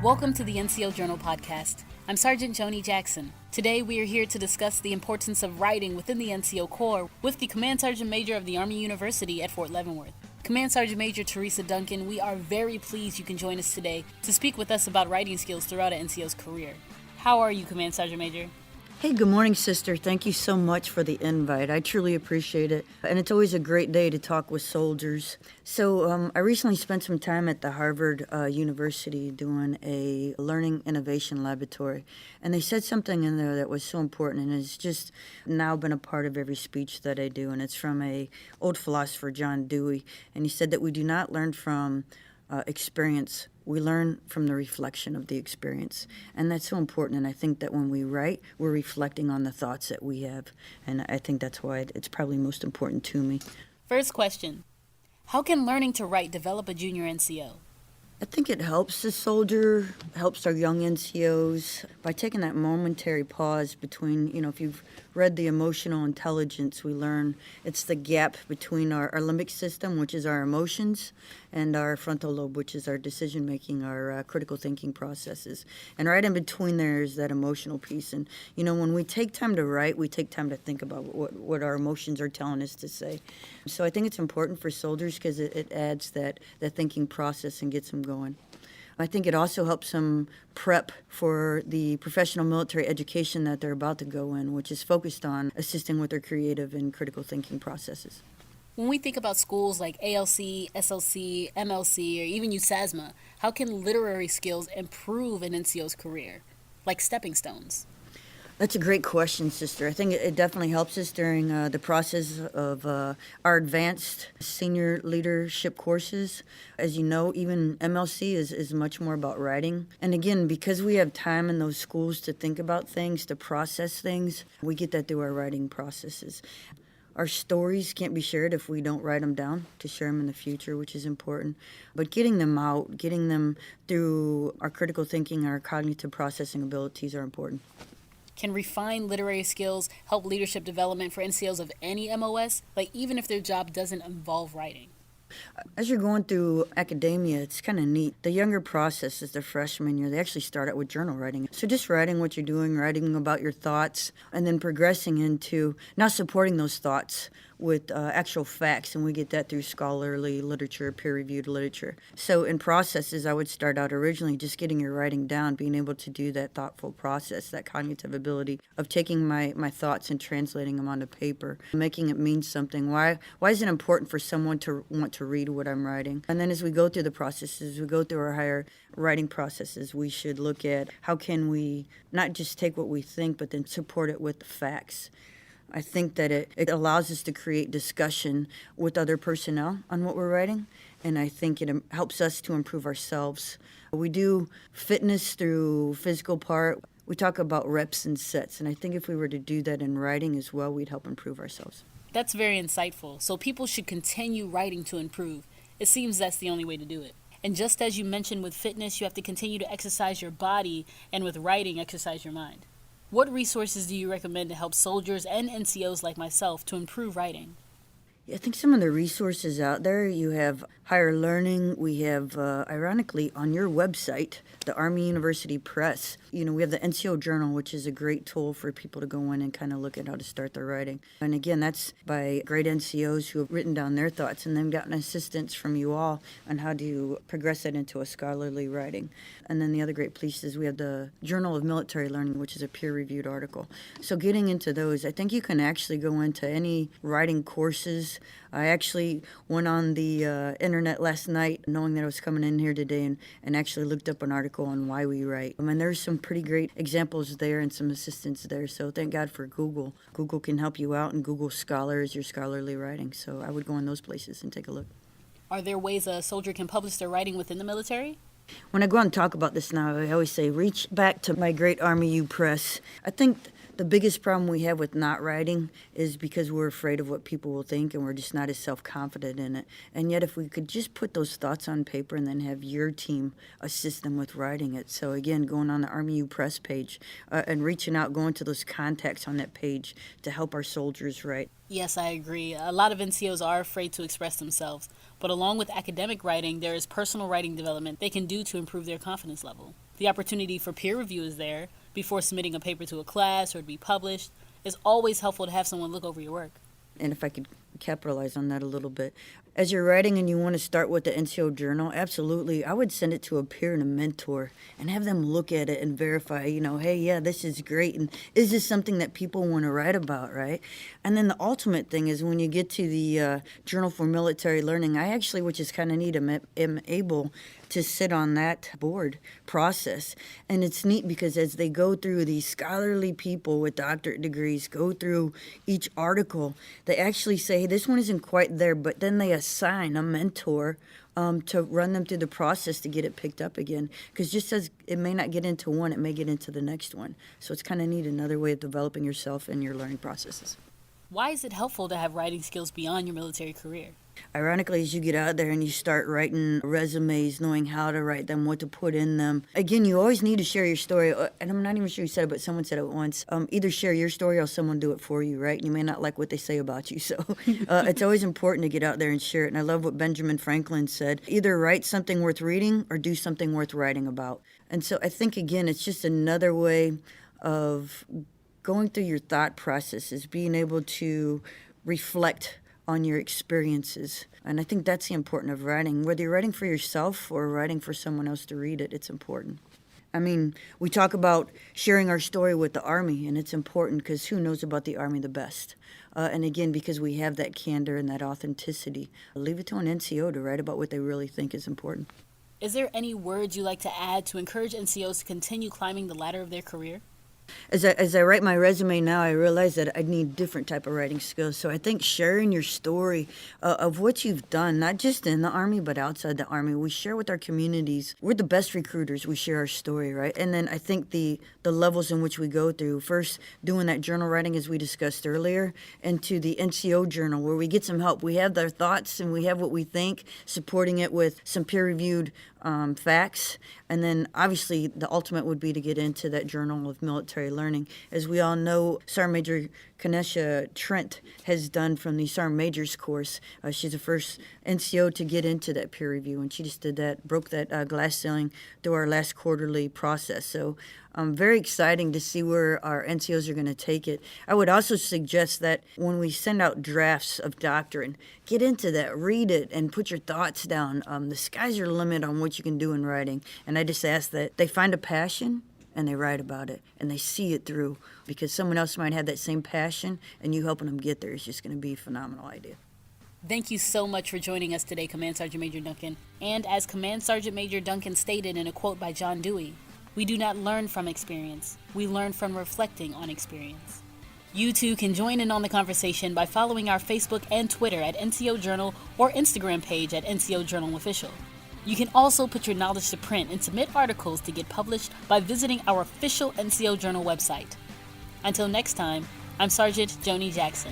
Welcome to the NCO Journal podcast. I'm Sergeant Joni Jackson. Today we are here to discuss the importance of writing within the NCO Corps with the Command Sergeant Major of the Army University at Fort Leavenworth. Command Sergeant Major Teresa Duncan, we are very pleased you can join us today to speak with us about writing skills throughout an NCO's career. How are you, Command Sergeant Major? Hey, good morning, sister. Thank you so much for the invite. I truly appreciate it. And it's always a great day to talk with soldiers. So I recently spent some time at the Harvard University doing a learning innovation laboratory. And they said something in there that was so important, and it's just now been a part of every speech that I do. And it's from a old philosopher, John Dewey. And he said that we do not learn from experience. We learn from the reflection of the experience. And that's so important. And I think that when we write, we're reflecting on the thoughts that we have. And I think that's why it's probably most important to me. First question. How can learning to write develop a junior NCO? I think it helps the soldier, helps our young NCOs by taking that momentary pause between, if you've read the emotional intelligence, we learn it's the gap between our limbic system, which is our emotions, and our frontal lobe, which is our decision-making, our critical thinking processes. And right in between there is that emotional piece. And, when we take time to write, we take time to think about what our emotions are telling us to say. So I think it's important for soldiers because it adds that thinking process and gets them going. I think it also helps them prep for the professional military education that they're about to go in, which is focused on assisting with their creative and critical thinking processes. When we think about schools like ALC, SLC, MLC, or even USASMA, how can literary skills improve an NCO's career, like stepping stones? That's a great question, sister. I think it definitely helps us during the process of our advanced senior leadership courses. As you know, even MLC is much more about writing. And again, because we have time in those schools to think about things, to process things, we get that through our writing processes. Our stories can't be shared if we don't write them down to share them in the future, which is important. But getting them out, getting them through our critical thinking, our cognitive processing abilities are important. Can refined literary skills help leadership development for NCOs of any MOS, like even if their job doesn't involve writing? As you're going through academia, it's kind of neat. The younger process is the freshman year. They actually start out with journal writing. So just writing what you're doing, writing about your thoughts, and then progressing into now supporting those thoughts with actual facts, and we get that through scholarly literature, peer-reviewed literature. So in processes, I would start out originally just getting your writing down, being able to do that thoughtful process, that cognitive ability of taking my thoughts and translating them onto paper, making it mean something. Why is it important for someone to want to read what I'm writing? And then as we go through the processes, we go through our higher writing processes, we should look at how can we not just take what we think, but then support it with the facts. I think that it allows us to create discussion with other personnel on what we're writing, and I think it helps us to improve ourselves. We do fitness through physical part. We talk about reps and sets, and I think if we were to do that in writing as well, we'd help improve ourselves. That's very insightful. So people should continue writing to improve. It seems that's the only way to do it. And just as you mentioned with fitness, you have to continue to exercise your body, and with writing, exercise your mind. What resources do you recommend to help soldiers and NCOs like myself to improve writing? I think some of the resources out there, you have higher learning. We have, ironically, on your website, the Army University Press, we have the NCO Journal, which is a great tool for people to go in and kind of look at how to start their writing. And again, that's by great NCOs who have written down their thoughts and then gotten assistance from you all on how to progress that into a scholarly writing. And then the other great piece is we have the Journal of Military Learning, which is a peer-reviewed article. So getting into those, I think you can actually go into any writing courses. I actually went on the internet last night knowing that I was coming in here today and actually looked up an article on why we write. And there's some pretty great examples there and some assistance there. So thank God for Google. Google can help you out, and Google Scholar is your scholarly writing. So I would go in those places and take a look. Are there ways a soldier can publish their writing within the military? When I go out and talk about this now, I always say, reach back to my great Army U Press. I think the biggest problem we have with not writing is because we're afraid of what people will think, and we're just not as self-confident in it. And yet if we could just put those thoughts on paper and then have your team assist them with writing it. So again, going on the Army U Press page and reaching out, going to those contacts on that page to help our soldiers write. Yes, I agree. A lot of NCOs are afraid to express themselves, but along with academic writing, there is personal writing development they can do to improve their confidence level. The opportunity for peer review is there before submitting a paper to a class or to be published. It's always helpful to have someone look over your work. And if I could capitalize on that a little bit. As you're writing and you want to start with the NCO Journal, absolutely, I would send it to a peer and a mentor and have them look at it and verify, hey, yeah, this is great. And is this something that people want to write about, right? And then the ultimate thing is when you get to the Journal for Military Learning, I actually, which is kind of neat, am able to sit on that board process. And it's neat because as they go through, these scholarly people with doctorate degrees go through each article, they actually say, hey, this one isn't quite there, but then they assign a mentor to run them through the process to get it picked up again. Because just as it may not get into one, it may get into the next one. So it's kind of neat, another way of developing yourself and your learning processes. Why is it helpful to have writing skills beyond your military career? Ironically, as you get out there and you start writing resumes, knowing how to write them, what to put in them, again, you always need to share your story. And I'm not even sure you said it, but someone said it once. Either share your story or someone do it for you, right? And you may not like what they say about you. So it's always important to get out there and share it. And I love what Benjamin Franklin said. Either write something worth reading or do something worth writing about. And so I think, again, it's just another way of going through your thought processes, being able to reflect on your experiences. And I think that's the importance of writing. Whether you're writing for yourself or writing for someone else to read it, it's important. I mean, we talk about sharing our story with the Army, and it's important because who knows about the Army the best? And again, because we have that candor and that authenticity, leave it to an NCO to write about what they really think is important. Is there any words you'd like to add to encourage NCOs to continue climbing the ladder of their career? As I write my resume now, I realize that I need different type of writing skills. So I think sharing your story of what you've done, not just in the Army, but outside the Army, we share with our communities. We're the best recruiters. We share our story, right? And then I think the levels in which we go through, first doing that journal writing as we discussed earlier, and to the NCO Journal where we get some help. We have their thoughts and we have what we think, supporting it with some peer-reviewed facts. And then obviously the ultimate would be to get into that Journal of Military Learning. As we all know, Sergeant Major Kanesha Trent has done from the Sergeant Major's course. She's the first NCO to get into that peer review, and she just did that, broke that glass ceiling through our last quarterly process. So very exciting to see where our NCOs are going to take it. I would also suggest that when we send out drafts of doctrine, get into that, read it, and put your thoughts down. The sky's your limit on what you can do in writing. And I just ask that they find a passion and they write about it and they see it through, because someone else might have that same passion and you helping them get there is just going to be a phenomenal idea. Thank you so much for joining us today, Command Sergeant Major Duncan. And as Command Sergeant Major Duncan stated in a quote by John Dewey, we do not learn from experience, we learn from reflecting on experience. You too can join in on the conversation by following our Facebook and Twitter at NCO Journal or Instagram page at NCO Journal Official. You can also put your knowledge to print and submit articles to get published by visiting our official NCO Journal website. Until next time, I'm Sergeant Joni Jackson.